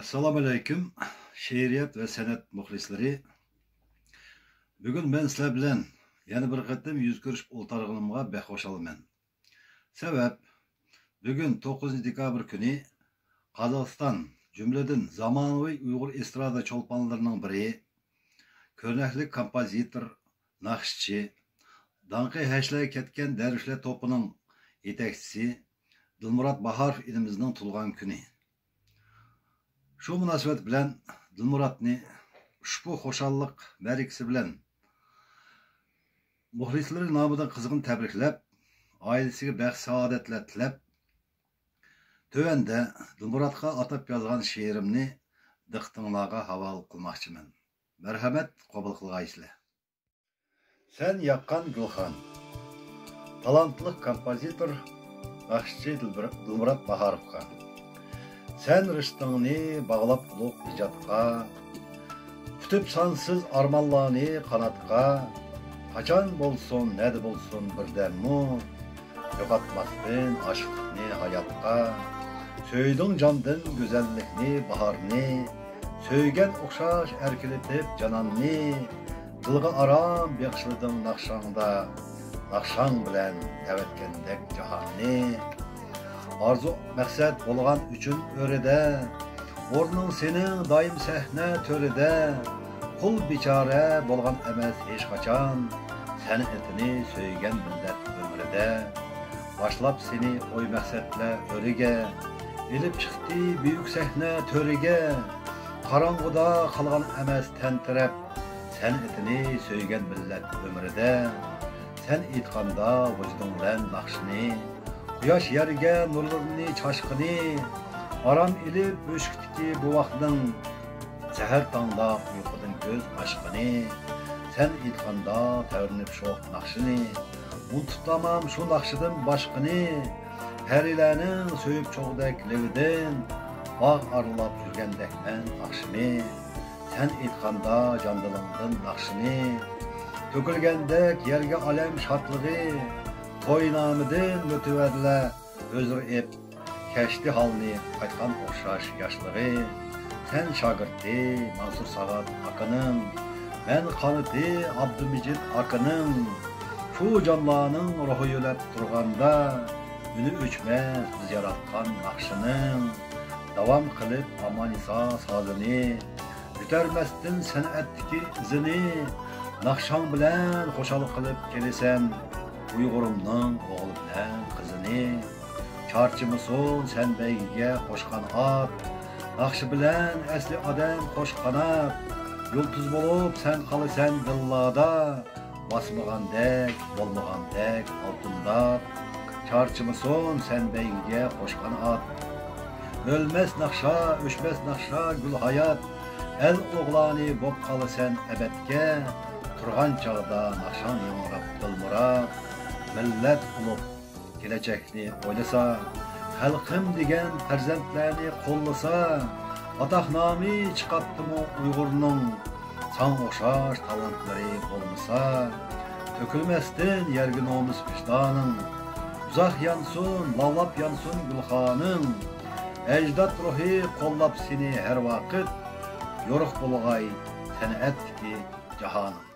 Assalomu alaykum, she'riyat va san'at muxlislari. Bugun men sizlar bilan yana bir qatim yuz ko'rishib o'tirganimga baxoshalman. Sabab, bugun 9 dekabr kuni Qozog'iston, jumladan zamonaviy Uyg'ur estrada cho'lponlarining biri, ko'rnakli kompozitor, naqshchi, danqi hashlar ketgan darvishlar to'pining yetakchisi Dilmurod Bahorov elimizning tug'ilgan kuni. Şu münasebet bilen Dilmurodni ushbu xo'shallik ma'rikasi bilan muxlislari nomidan qizg'in tabriklab, oilasiga baxt saodatlar tilab, tövende Dilmurodga atab yozgan she'rimni diqqatingizga havola qilmoqchiman. Marhamat, qabul qilgaysizlar. Sen yaqqan gulxon. Talantli kompozitor naqshchi Dilmurod Bahorovga. Sen rishtingni bağlap ulug' ijodga, tutib sansız armonlarni qanotga, qachon bo'lsin, nada bo'lsin birdammu, yo'qotmasdin aşkni hayotga. Söyding jondan go'zallikni, bahorni, söygen o'xshash erkiletib janonni, dilga aram baxshlading naqshangda, naqshang bilan tavatgandek jahonni. Arzu məqsəd bolğan üçün örədə, ornun senin daim səhne törədə, qul biçarə bolğan əməz heç qaçan, sənin etini söygən millət ömrədə, başlap seni oy məqsədlə örəgə, elib çıxdı büyük səhne törəgə, qaranğıda qalğan əməz təntirəb, sənin etini söygən millət ömrədə, sən itqanda vücudunlən naqşını, Yaş yerge nurlarını çaşkını, aram ilip böşükteki bu vaxtın, seher tanda uykudan göz aşkını, sen ilkanda təvrinib şoq naqşını, unutamam şu naqşıdın başkını, perilənin söyüp çoğdək levdin, bağ arılap жүрgəndək mən naqşını, sen ilkanda candılındın naqşını, tökülgəndək yerge alem şartlığı, Toynamidin mütüverle özür ep, keşti halni qaytqan oxşaş yaşlığı, sen şagirti Mansur Sagat akının, ben kanıtı Abdülmecid akının, şu canlarının ruhu yölep turganda, ünü üçmez biz yaratkan naqşının, davam kılıp amanisa sazını, yütermestin sen'ettiki izini, naqşan bilen xoşalık kılıp gelesen, Uygurumның oğlu bilen kızını, çarçımısın sen beyge koşkan at, naqşı bilen esli adam koş kanat, yıldız bulup sen kalı sen dillada, basmağan dek, bolmağan dek altında, çarçımısın sen beyge koşkan at, ölmez naqşa, öşmez naqşa gül hayat, el oğlani bop kalı sen ebedge, turgan çağda naqşan yıngırap Dilmurod, millet ulup gelecekni oylasa, halkım degen farzandlarni qo'llasa, ataqnami chiqatdi mı Uyg'urning, san o'xshash talantlari bo'lmasa, to'kilmasdin yerga nomus vicdanın, uzaq yansın, lavlab yansın gulxoning, ecdat ruhi qo'llab seni her vaqt, yo'riq bo'lg'ay san'atdagi jahoning.